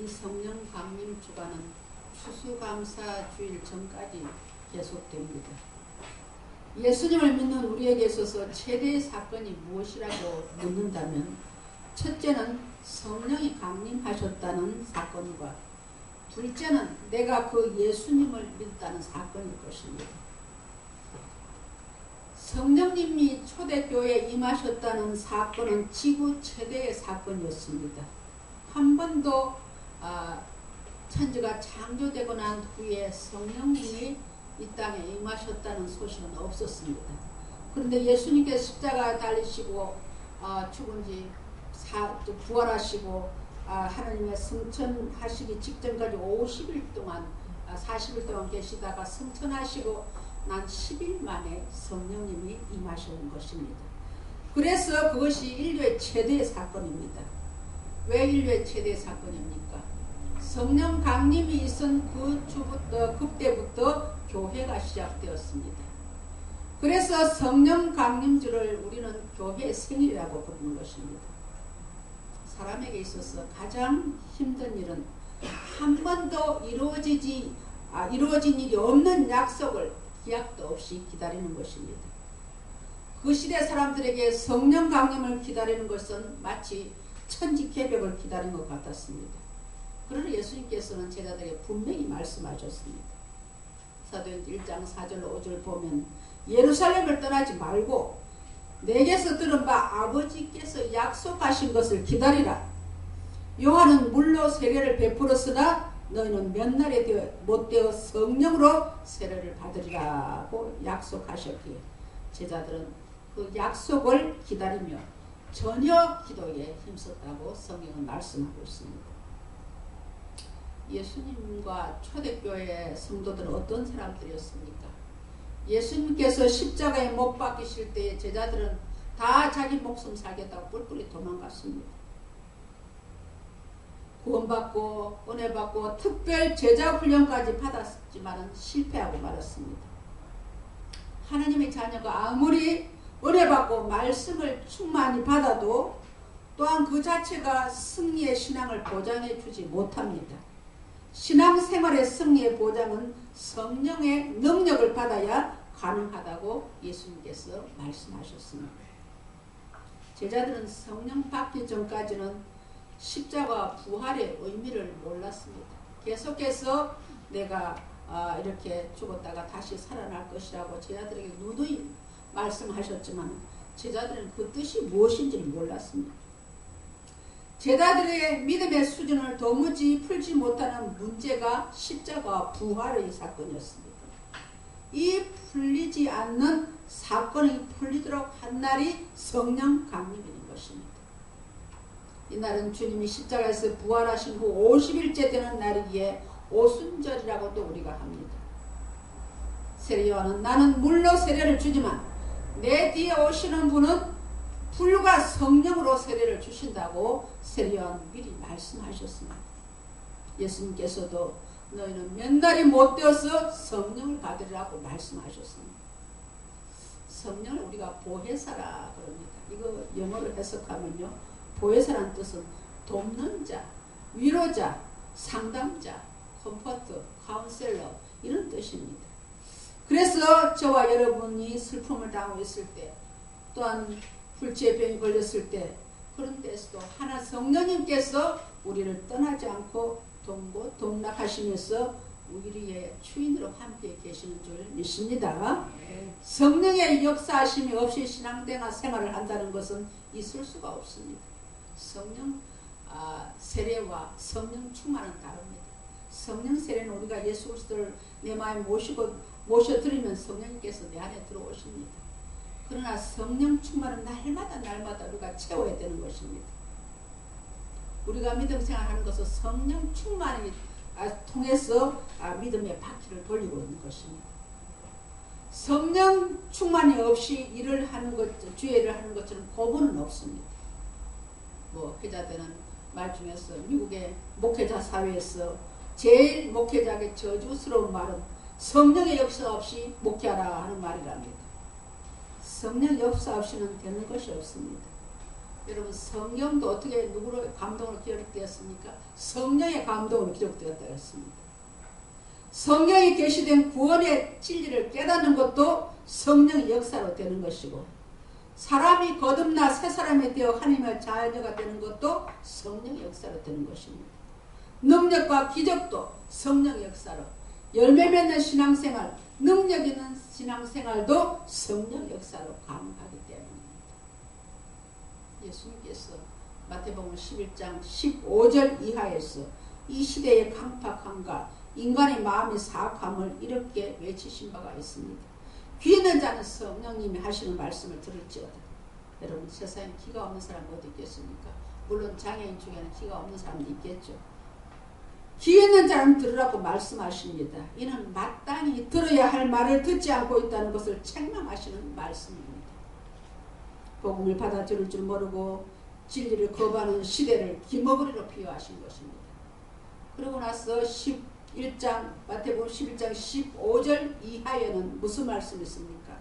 이 성령 강림 주간은 추수감사 주일 전까지 계속됩니다. 예수님을 믿는 우리에게 있어서 최대의 사건이 무엇이라고 묻는다면 첫째는 성령이 강림하셨다는 사건과 둘째는 내가 그 예수님을 믿었다는 사건일 것입니다. 성령님이 초대교회에 임하셨다는 사건은 지구 최대의 사건이었습니다. 한 번도 천지가 창조되고 난 후에 성령님이 이 땅에 임하셨다는 소식은 없었습니다. 그런데 예수님께서 십자가에 달리시고 죽은 지 부활하시고 하나님의 승천하시기 직전까지 50일 동안 40일 동안 계시다가 승천하시고 난 10일 만에 성령님이 임하시는 것입니다. 그래서 그것이 인류의 최대의 사건입니다. 왜 인류의 최대의 사건입니까? 성령 강림이 있은 그때부터 교회가 시작되었습니다. 그래서 성령 강림주를 우리는 교회의 생일이라고 부르는 것입니다. 사람에게 있어서 가장 힘든 일은 한 번도 이루어진 일이 없는 약속을 기약도 없이 기다리는 것입니다. 그 시대 사람들에게 성령 강림을 기다리는 것은 마치 천지 개벽을 기다리는 것 같았습니다. 그러나 예수님께서는 제자들에게 분명히 말씀하셨습니다. 사도행전 1장 4절 5절 보면 예루살렘을 떠나지 말고 내게서 들은 바 아버지께서 약속하신 것을 기다리라. 요한은 물로 세례를 베풀었으나 너희는 몇 날에 못되어 성령으로 세례를 받으리라고 약속하셨기에 제자들은 그 약속을 기다리며 전혀 기도에 힘썼다고 성경은 말씀하고 있습니다. 예수님과 초대교회 성도들은 어떤 사람들이었습니까? 예수님께서 십자가에 못 박히실 때 제자들은 다 자기 목숨 살겠다고 뿔뿔이 도망갔습니다. 구원받고 은혜받고 특별 제자 훈련까지 받았지만 실패하고 말았습니다. 하나님의 자녀가 아무리 은혜받고 말씀을 충만히 받아도 또한 그 자체가 승리의 신앙을 보장해 주지 못합니다. 신앙생활의 승리의 보장은 성령의 능력을 받아야 가능하다고 예수님께서 말씀하셨습니다. 제자들은 성령 받기 전까지는 십자가 부활의 의미를 몰랐습니다. 계속해서 내가 이렇게 죽었다가 다시 살아날 것이라고 제자들에게 누누이 말씀하셨지만 제자들은 그 뜻이 무엇인지를 몰랐습니다. 제자들의 믿음의 수준을 도무지 풀지 못하는 문제가 십자가 부활의 사건이었습니다. 이 풀리지 않는 사건이 풀리도록 한 날이 성령 강림인 것입니다. 이날은 주님이 십자가에서 부활하신 후 50일째 되는 날이기에 오순절이라고도 우리가 합니다. 세례요한은 나는 물로 세례를 주지만 내 뒤에 오시는 분은 불과 성령으로 세례를 주신다고 세례요한 미리 말씀하셨습니다. 예수님께서도 너희는 몇 날이 못 되어서 성령을 받으리라고 말씀하셨습니다. 성령을 우리가 보혜사라 그럽니다. 이거 영어로 해석하면요, 보혜사라는 뜻은 돕는 자, 위로자, 상담자, 컴포터, 카운셀러 이런 뜻입니다. 그래서 저와 여러분이 슬픔을 당하고 있을 때 또한 불치의 병이 걸렸을 때 그런 데서도 하나 성령님께서 우리를 떠나지 않고 돕고 동락하시면서 우리의 주인으로 함께 계시는 줄 믿습니다. 성령의 역사하심이 없이 신앙생활을 한다는 것은 있을 수가 없습니다. 성령 세례와 성령 충만은 다릅니다. 성령 세례는 우리가 예수 그리스도를 내 마음에 모셔드리면 성령님께서 내 안에 들어오십니다. 그러나 성령 충만은 날마다 우리가 채워야 되는 것입니다. 우리가 믿음 생활하는 것은 성령 충만이 통해서 믿음의 바퀴를 돌리고 있는 것입니다. 성령 충만이 없이 일을 하는 것, 주의 일을 하는 것처럼 고분은 없습니다. 회자되는 말 중에서 미국의 목회자 사회에서 제일 목회자에게 저주스러운 말은 성령의 역사 없이 목회하라 하는 말이랍니다. 성령 역사 없이는 되는 것이 없습니다. 여러분 성경도 어떻게 누구로 감동으로 기록되었습니까? 성령의 감동으로 기록되었다 했습니다. 성령이 계시된 구원의 진리를 깨닫는 것도 성령의 역사로 되는 것이고, 사람이 거듭나 새 사람이 되어 하나님의 자녀가 되는 것도 성령의 역사로 되는 것입니다. 능력과 기적도 성령의 역사로, 열매 맺는 신앙생활, 능력 있는 신앙생활도 성령의 역사로 가능하기 때문입니다. 예수님께서 마태복음 11장 15절 이하에서 이 시대의 강팍함과 인간의 마음의 사악함을 이렇게 외치신 바가 있습니다. 귀 있는 자는 성령님이 하시는 말씀을 들을지어다. 여러분 세상에 귀가 없는 사람 어디 있겠습니까? 물론 장애인 중에는 귀가 없는 사람도 있겠죠. 귀 있는 자는 들으라고 말씀하십니다. 이는 마땅히 들어야 할 말을 듣지 않고 있다는 것을 책망하시는 말씀입니다. 복음을 받아 들을 줄 모르고 진리를 거부하는 시대를 기머거리로 비유하신 것입니다. 그러고 나서 마태복음 11장 15절 이하에는 무슨 말씀이 있습니까?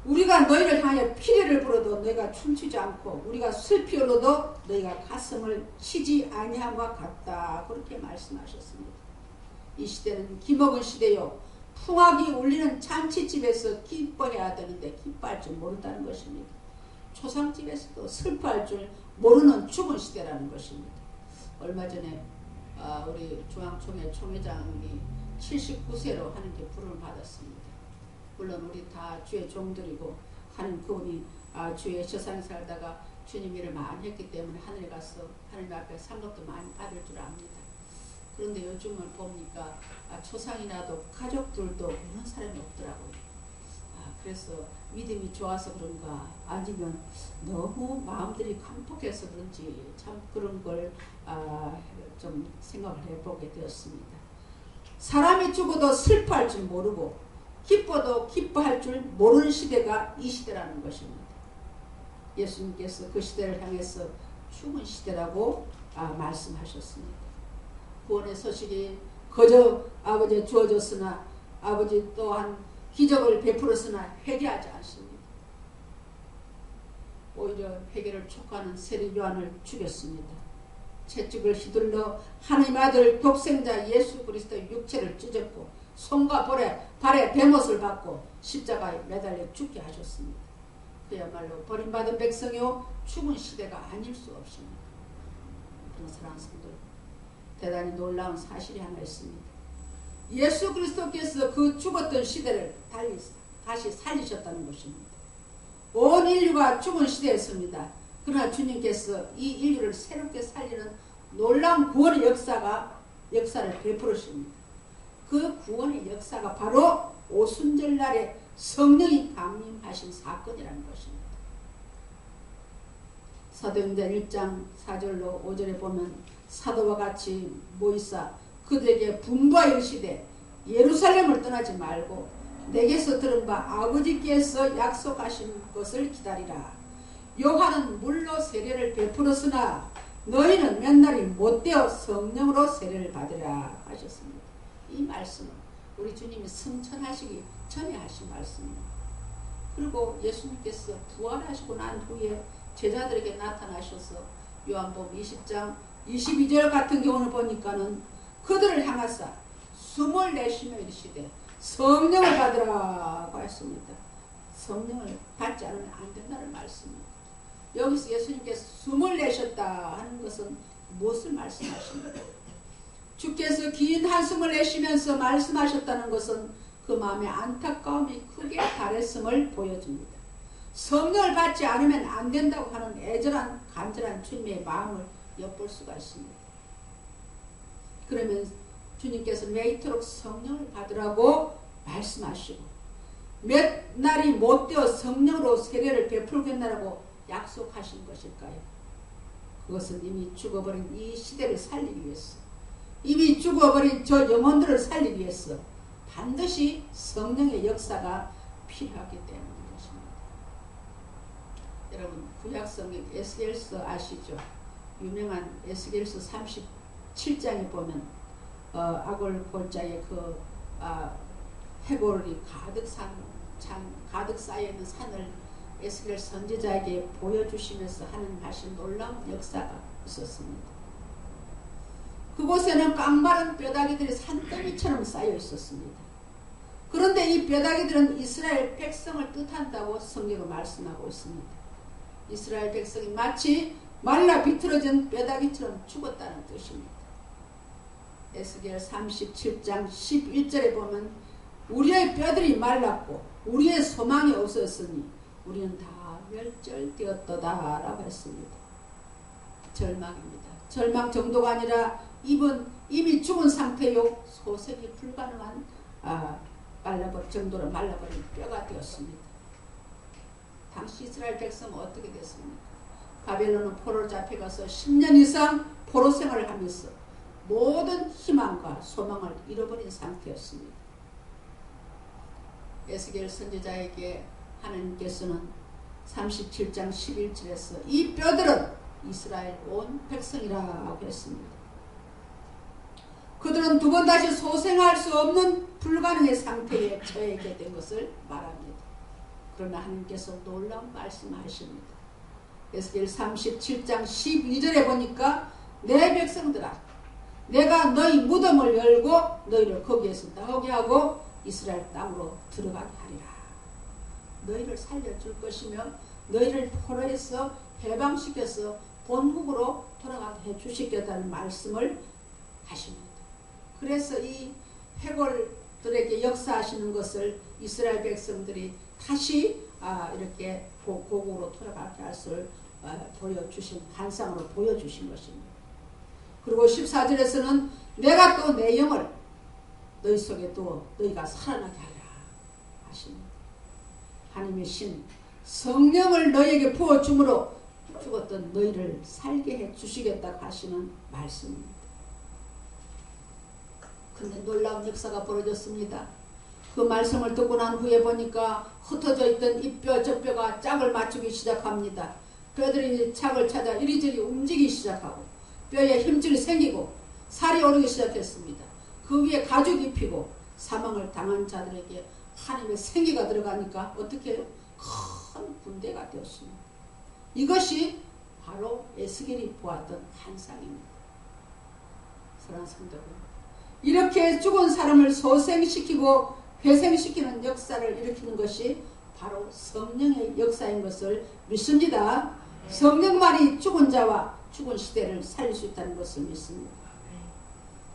우리가 너희를 향해 피리를 불어도 너희가 춤추지 않고 우리가 슬피 울어도 너희가 가슴을 치지 아니함과 같다. 그렇게 말씀하셨습니다. 이 시대는 기먹은 시대요. 풍악이 울리는 잔치집에서 기뻐해야 되는데 기뻐할 줄 모른다는 것입니다. 초상집에서도 슬퍼할 줄 모르는 죽은 시대라는 것입니다. 얼마 전에 우리 중앙총회 총회장이 79세로 하나님께 부름을 받았습니다. 물론 우리 다 주의 종들이고 하나님 그분이 주의 세상에 살다가 주님 일을 많이 했기 때문에 하늘에 가서 하나님 앞에 상급도 많이 받을 줄 압니다. 그런데 요즘을 보니까 초상이 나도 가족들도 그런 사람이 없더라고요. 그래서 믿음이 좋아서 그런가 아니면 너무 마음들이 강폭해서 그런지 참 그런 걸 좀 생각을 해보게 되었습니다. 사람이 죽어도 슬퍼할 줄 모르고 기뻐도 기뻐할 줄 모르는 시대가 이 시대라는 것입니다. 예수님께서 그 시대를 향해서 죽은 시대라고 말씀하셨습니다. 구원의 소식이 그저 아버지에 주어졌으나 아버지 또한 기적을 베풀었으나 회개하지 않습니다. 오히려 회개를 촉구하는 세리 요한을 죽였습니다. 채찍을 휘둘러 하나님 아들 독생자 예수 그리스도의 육체를 찢었고 손과 발에 베못을 받고 십자가에 매달려 죽게 하셨습니다. 그야말로 버림받은 백성이요 죽은 시대가 아닐 수 없습니다. 그런 사랑하는 성도들, 대단히 놀라운 사실이 하나 있습니다. 예수 그리스도께서 그 죽었던 시대를 다시 살리셨다는 것입니다. 온 인류가 죽은 시대였습니다. 그러나 주님께서 이 인류를 새롭게 살리는 놀라운 구원의 역사를 베풀으십니다. 그 구원의 역사가 바로 오순절날에 성령이 강림하신 사건이라는 것입니다. 사도행전 1장 4절로 5절에 보면 사도와 같이 모이사 그들에게 분부하여 이르시되 예루살렘을 떠나지 말고 내게서 들은 바 아버지께서 약속하신 것을 기다리라. 요한은 물로 세례를 베풀었으나 너희는 몇 날이 못되어 성령으로 세례를 받으라 하셨습니다. 이 말씀은 우리 주님이 승천하시기 전에 하신 말씀입니다. 그리고 예수님께서 부활하시고 난 후에 제자들에게 나타나셔서 요한복음 20장 22절 같은 경우를 보니까는 그들을 향하사 숨을 내쉬며 이르시되 성령을 받으라고 했습니다. 성령을 받지 않으면 안 된다는 말씀입니다. 여기서 예수님께서 숨을 내셨다 하는 것은 무엇을 말씀하십니까? 주께서 긴 한숨을 내쉬면서 말씀하셨다는 것은 그 마음의 안타까움이 크게 달했음을 보여줍니다. 성령을 받지 않으면 안 된다고 하는 애절한 간절한 주님의 마음을 엿볼 수가 있습니다. 그러면 주님께서 매이토록 성령을 받으라고 말씀하시고 몇 날이 못되어 성령으로 세례를 베풀겠다라고 약속하신 것일까요? 그것은 이미 죽어버린 이 시대를 살리기 위해서, 이미 죽어버린 저 영혼들을 살리기 위해서 반드시 성령의 역사가 필요하기 때문인 것입니다. 여러분 구약성경 에스겔서 아시죠? 유명한 에스겔서 37장에 보면 아골 골짜기에 해골이 가득 쌓여 있는 산을 에스겔 선지자에게 보여주시면서 하는 하신 놀라운 역사가 있었습니다. 그곳에는 깡마른 뼈다귀들이 산더미처럼 쌓여 있었습니다. 그런데 이 뼈다귀들은 이스라엘 백성을 뜻한다고 성경은 말씀하고 있습니다. 이스라엘 백성이 마치 말라 비틀어진 뼈다귀처럼 죽었다는 뜻입니다. 에스겔 37장 11절에 보면 우리의 뼈들이 말랐고 우리의 소망이 없었으니 우리는 다 멸절되었도다 라고 했습니다. 절망입니다. 절망 정도가 아니라 이미 죽은 상태요 소생이 불가능한 정도로 말라버린 뼈가 되었습니다. 당시 이스라엘 백성은 어떻게 됐습니까? 바벨론은 포로로 잡혀가서 10년 이상 포로 생활을 하면서 모든 희망과 소망을 잃어버린 상태였습니다. 에스겔 선지자에게 하나님께서는 37장 11절에서 이 뼈들은 이스라엘 온 백성이라고 했습니다. 그들은 두 번 다시 소생할 수 없는 불가능의 상태에 처해게 된 것을 말합니다. 그러나 하나님께서 놀라운 말씀하십니다. 에스겔 37장 12절에 보니까 내 백성들아 내가 너희 무덤을 열고 너희를 거기에서 나오게 하고 이스라엘 땅으로 들어가게 하리라. 너희를 살려줄 것이며 너희를 포로에서 해방시켜서 본국으로 돌아가게 해주시겠다는 말씀을 하십니다. 그래서 이 해골들에게 역사하시는 것을 이스라엘 백성들이 다시 이렇게 고국으로 돌아가게 할 것을 보여주신 환상으로 보여주신 것입니다. 그리고 14절에서는 내가 또 내 영을 너희 속에 두어 너희가 살아나게 하리라 하십니다. 하나님의 신 성령을 너희에게 부어줌으로 죽었던 너희를 살게 해주시겠다고 하시는 말씀입니다. 근데 놀라운 역사가 벌어졌습니다. 그 말씀을 듣고 난 후에 보니까 흩어져 있던 이 뼈 저 뼈가 짝을 맞추기 시작합니다. 뼈들이 짝을 찾아 이리저리 움직이기 시작하고 뼈에 힘줄이 생기고 살이 오르기 시작했습니다. 그 위에 가죽이 입히고 사망을 당한 자들에게 하나님의 생기가 들어가니까 어떻게 해요? 큰 군대가 되었습니다. 이것이 바로 에스겔이 보았던 환상입니다. 사랑하는 성도 여러분, 이렇게 죽은 사람을 소생시키고 회생시키는 역사를 일으키는 것이 바로 성령의 역사인 것을 믿습니다. 성령만이 죽은 자와 죽은 시대를 살릴 수 있다는 것을 믿습니다.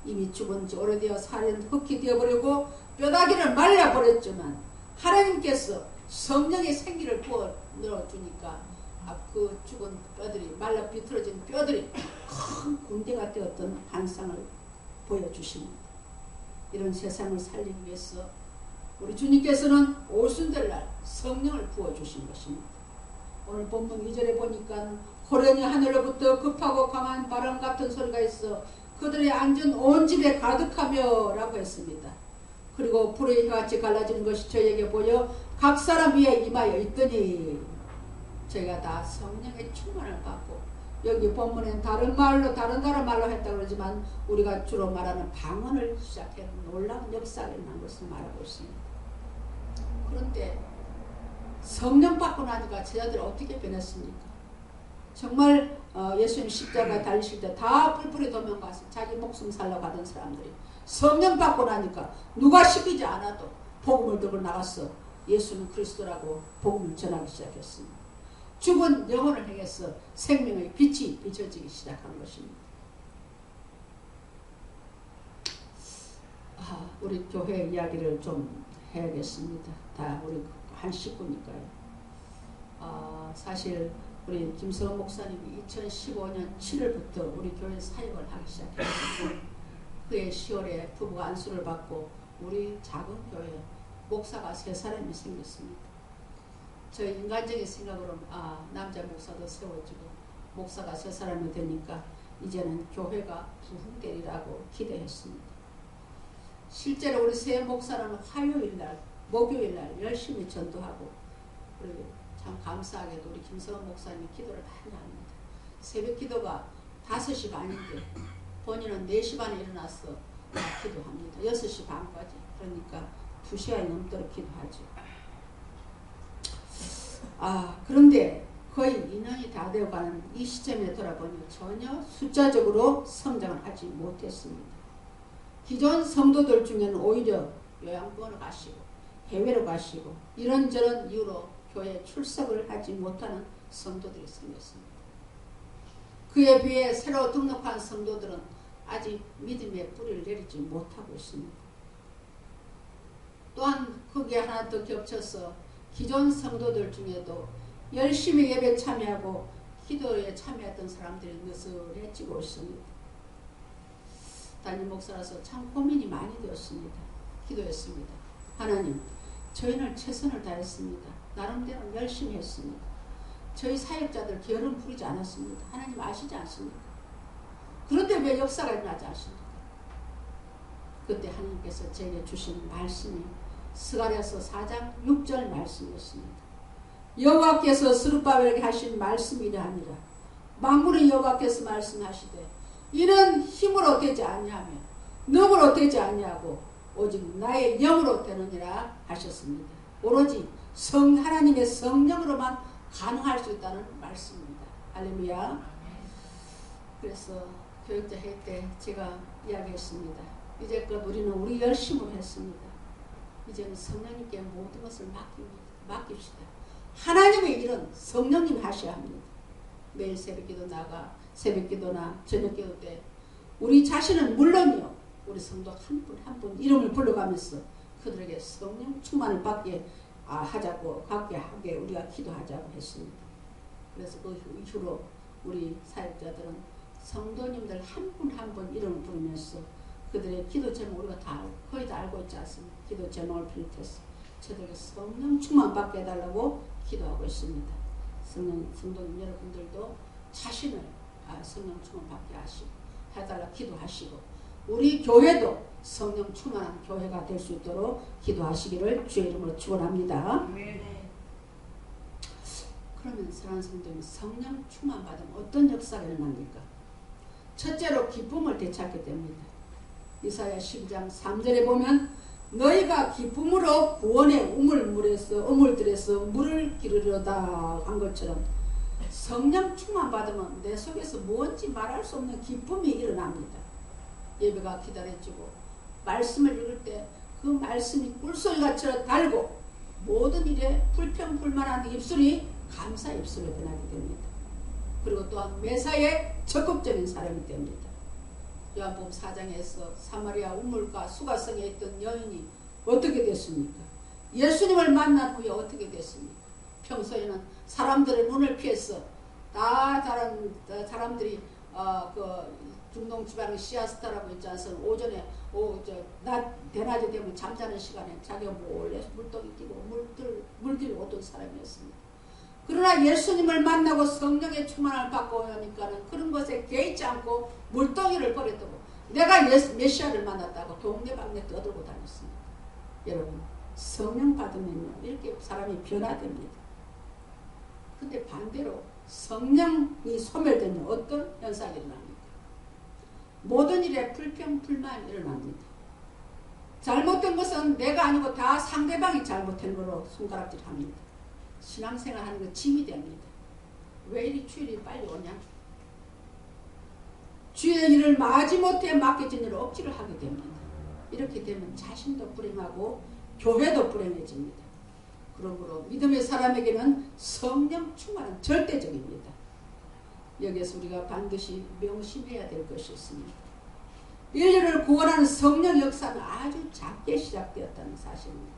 이미 죽은 지 오래되어 살은 흙이 되어버리고 뼈다귀를 말려버렸지만 하나님께서 성령의 생기를 부어 넣어주니까 그 죽은 뼈들이 말라 비틀어진 뼈들이 큰 군대가 되었던 환상을 보여주십니다. 이런 세상을 살리기 위해서 우리 주님께서는 오순절날 성령을 부어주신 것입니다. 오늘 본문 2절에 보니까 호련히 하늘로부터 급하고 강한 바람 같은 소리가 있어 그들의 앉은 온 집에 가득하며 라고 했습니다. 그리고 불의 해같이 갈라지는 것이 저에게 보여 각 사람 위에 임하여 있더니 저희가 다 성령의 충만을 받고 여기 본문엔 다른 말로 다른 나라 말로 했다고 그러지만 우리가 주로 말하는 방언을 시작해 놀라운 역사가 있는 것을 말하고 있습니다. 그런데 성령 받고 나니까 제자들이 어떻게 변했습니까? 정말 예수님 십자가 달리실 때 다 뿔뿔이 도망가서 자기 목숨 살러 가던 사람들이 성령 받고 나니까 누가 시키지 않아도 복음을 들고 나갔어. 예수는 그리스도라고 복음을 전하기 시작했습니다. 죽은 영혼을 향해서 생명의 빛이 비춰지기 시작한 것입니다. 우리 교회 이야기를 좀 해야겠습니다. 다 우리 한 식구니까요. 사실 우리 김성원 목사님이 2015년 7월부터 우리 교회 사역을 하기 시작했습니다. 그해 10월에 부부가 안수를 받고 우리 작은 교회에 목사가 3사람이 생겼습니다. 저희 인간적인 생각으로 남자 목사도 세워지고 목사가 3사람이 되니까 이제는 교회가 부흥되리라고 기대했습니다. 실제로 우리 새 목사는 화요일날 목요일날 열심히 전도하고 우리 참 감사하게도 우리 김성원 목사님이 기도를 많이 합니다. 새벽 기도가 5시 반인데 본인은 4시 반에 일어나서 기도합니다. 6시 반까지. 그러니까 2시간이 넘도록 기도하죠. 그런데 거의 2년이 다 되어가는 이 시점에 돌아보니 전혀 숫자적으로 성장을 하지 못했습니다. 기존 성도들 중에는 오히려 요양병원을 가시고 해외로 가시고 이런저런 이유로 교회에 출석을 하지 못하는 성도들이 생겼습니다. 그에 비해 새로 등록한 성도들은 아직 믿음의 뿌리를 내리지 못하고 있습니다. 또한 거기에 하나 더 겹쳐서 기존 성도들 중에도 열심히 예배 참여하고 기도에 참여했던 사람들이 느슨해지고 있습니다. 담임 목사라서 참 고민이 많이 되었습니다. 기도했습니다. 하나님, 저희는 최선을 다했습니다. 나름대로 열심히 했습니다. 저희 사역자들 게으름 부리지 않았습니다. 하나님 아시지 않습니까? 그런데 왜 역사가 일어나지 않습니까? 그때 하나님께서 제게 주신 말씀이 스가랴서 4장 6절 말씀이었습니다. 여호와께서 스룹바벨에게 하신 말씀이 이러하니라. 만군의 여호와께서 말씀하시되 이는 힘으로 되지 아니하며 능으로 되지 아니하고 오직 나의 영으로 되느니라 하셨습니다. 오로지 하나님의 성령으로만 가능할 수 있다는 말씀입니다. 할렐루야. 그래서 교육자 회의 때 제가 이야기했습니다. 이제껏 우리는 우리 열심으로 했습니다. 이제는 성령님께 모든 것을 맡깁시다. 하나님의 일은 성령님이 하셔야 합니다. 매일 새벽기도 나가 새벽기도나 저녁기도 때 우리 자신은 물론이요 우리 성도 한 분 한 분 이름을 불러가면서 그들에게 성령 충만을 받게 갖게 하게 우리가 기도하자고 했습니다. 그래서 그 이후로 우리 사역자들은 성도님들 한 분 한 분 이름을 부르면서 그들의 기도 제목 우리가 거의 다 알고 있지 않습니까? 기도 제목을 비롯해서 저들에게 성령 충만 받게 해달라고 기도하고 있습니다. 성도님 여러분들도 자신을 성령 충만 받게 하시고 해달라 기도하시고 우리 교회도 성령 충만한 교회가 될 수 있도록 기도하시기를 주의 이름으로 축원합니다. 그러면 사랑하는 성도님 성령 충만 받으면 어떤 역사가 일어납니까? 첫째로 기쁨을 되찾게 됩니다. 이사야 12장 3절에 보면 너희가 기쁨으로 구원의 우물들에서 물을 기르려다 한 것처럼 성령 충만 받으면 내 속에서 뭔지 말할 수 없는 기쁨이 일어납니다. 예배가 기다려지고 말씀을 읽을 때 그 말씀이 꿀소리같이 달고 모든 일에 불평불만한 입술이 감사 입술로 변하게 됩니다. 그리고 또한 매사에 적극적인 사람이 됩니다. 요한복음 4장에서 사마리아 우물가 수가성에 있던 여인이 어떻게 됐습니까? 예수님을 만난 후에 어떻게 됐습니까? 평소에는 사람들의 눈을 피해서 다 다른 사람들이 중동 지방의 시아스타라고 있지 않습니까? 오전에 대낮에 되면 잠자는 시간에 자기가 몰래 물동이 끼고 물들고 오던 사람이었습니다. 그러나 예수님을 만나고 성령의 충만을 받고 하니까는 그런 것에 개의치 않고 물동이를 버렸다고 내가 메시아를 만났다고 동네방네 떠들고 다녔습니다. 여러분 성령 받으면요 이렇게 사람이 변화됩니다. 근데 반대로 성령이 소멸되면 어떤 현상이 일어납니까? 모든 일에 불평불만이 일어납니다. 잘못된 것은 내가 아니고 다 상대방이 잘못된 거로 손가락질합니다. 신앙생활 하는 거 짐이 됩니다. 왜 이리 주일이 빨리 오냐? 주의 일을 마지못해 맡겨진 일을 억지를 하게 됩니다. 이렇게 되면 자신도 불행하고 교회도 불행해집니다. 그러므로 믿음의 사람에게는 성령 충만은 절대적입니다. 여기에서 우리가 반드시 명심해야 될 것이 있습니다. 인류를 구원하는 성령 역사는 아주 작게 시작되었다는 사실입니다.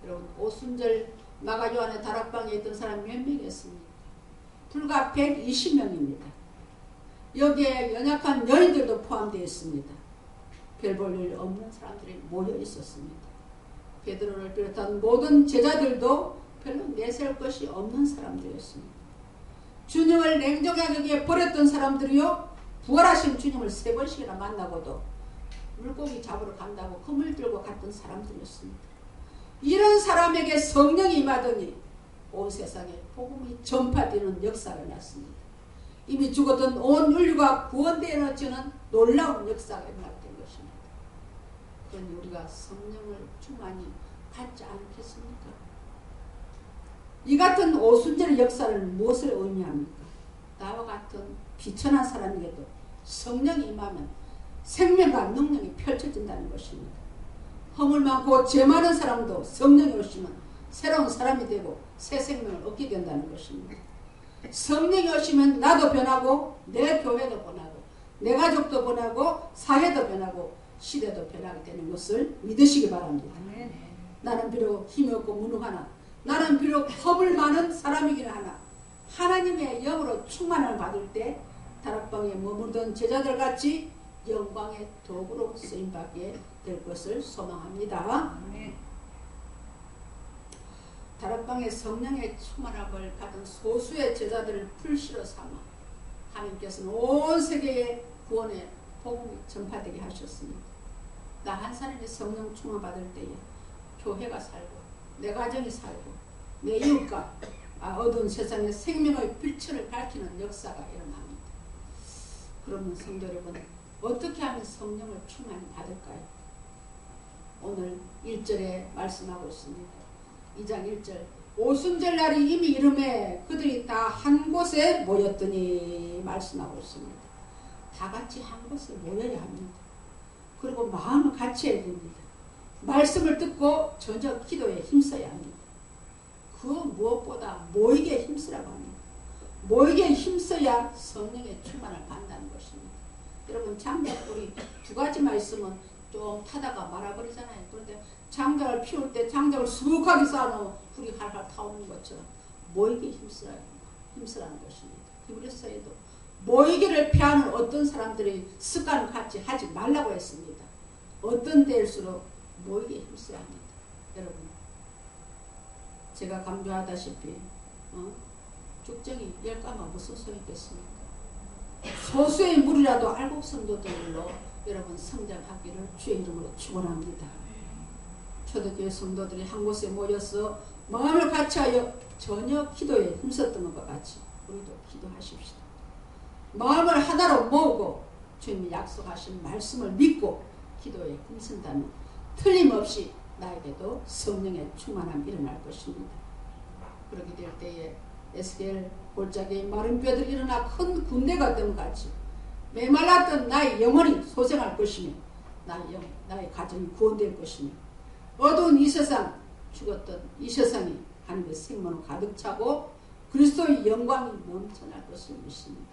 여러분 오순절 마가요한의 다락방에 있던 사람 몇 명이었습니까? 불과 120명입니다. 여기에 연약한 여인들도 포함되어 있습니다. 별 볼 일 없는 사람들이 모여 있었습니다. 베드로를 비롯한 모든 제자들도 별로 내세울 것이 없는 사람들이었습니다. 주님을 냉정하게 여기에 버렸던 사람들이요 부활하신 주님을 3번씩이나 만나고도 물고기 잡으러 간다고 그물 들고 갔던 사람들이었습니다. 이런 사람에게 성령이 임하더니 온 세상에 복음이 전파되는 역사가 났습니다. 이미 죽었던 온 인류가 구원되어지는 놀라운 역사가 일어났던 것입니다. 그러니 우리가 성령을 충만히 받지 않겠습니까? 이 같은 오순절의 역사를 무엇을 의미합니까? 나와 같은 비천한 사람에게도 성령이 임하면 생명과 능력이 펼쳐진다는 것입니다. 허물 많고 죄 많은 사람도 성령이 오시면 새로운 사람이 되고 새 생명을 얻게 된다는 것입니다. 성령이 오시면 나도 변하고 내 교회도 변하고 내 가족도 변하고 사회도 변하고 시대도 변하게 되는 것을 믿으시기 바랍니다. 나는 비록 힘이 없고 무능하나 나는 비록 허물 많은 사람이긴 하나 하나님의 영으로 충만을 받을 때 다락방에 머무르던 제자들 같이 영광의 도구로 쓰임받게 될 것을 소망합니다. 다락방에 성령의 충만함을 받은 소수의 제자들을 풀시로 삼아 하나님께서는 온 세계에 구원의 복음이 전파되게 하셨습니다. 나 한 사람이 성령 충만 받을 때에 교회가 살고 내 가정이 살고 내 이웃과 어두운 세상에 생명의 빛을 밝히는 역사가 일어납니다. 그러면 성도 여러분, 어떻게 하면 성령을 충만히 받을까요? 오늘 1절에 말씀하고 있습니다. 2장 1절 오순절 날이 이미 이름에 그들이 다 한 곳에 모였더니 말씀하고 있습니다. 다 같이 한 곳에 모여야 합니다. 그리고 마음을 같이 해야 됩니다. 말씀을 듣고 저녁 기도에 힘써야 합니다. 그 무엇보다 모이게 힘쓰라고 합니다. 모이게 힘써야 성령의 충만을 받는다는 것입니다. 여러분 장작불이 두 가지만 있으면 좀 타다가 말아버리잖아요. 그런데 장작을 피울 때 장작을 수북하게 쌓아놓으면 불이 활활 타오르는 것처럼 모이게 힘쓰라는 것입니다. 히브리서에도 모이기를 피하는 어떤 사람들이 습관을 같이 하지 말라고 했습니다. 어떤 때일수록 모이게 힘써야 합니다. 여러분 제가 강조하다시피 죽정이 열가면 무슨 소용있겠습니까? 소수의 무리라도 알곡 성도들로 여러분 성장하기를 주의 이름으로 축원합니다. 초대교회 성도들이 한 곳에 모여서 마음을 같이하여 저녁 기도에 힘썼던 것과 같이 우리도 기도하십시다. 마음을 하나로 모으고 주님이 약속하신 말씀을 믿고 기도에 힘쓴다면 틀림없이 나에게도 성령의 충만함이 일어날 것입니다. 그렇게 될 때에 에스겔 골짜기에 마른 뼈들이 일어나 큰 군대가 된 것 같이 메말랐던 나의 영혼이 소생할 것이며 나의 가정이 구원될 것이며 어두운 이 세상 죽었던 이 세상이 하나님의 생명으로 가득 차고 그리스도의 영광이 넘쳐날 것을 믿습니다.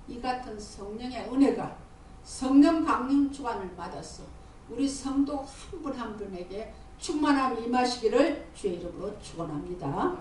이 같은 성령의 은혜가 성령 강림 주관을 받아서 우리 성도 한 분 한 분에게 충만함이 임하시기를 주의 이름으로 축원합니다.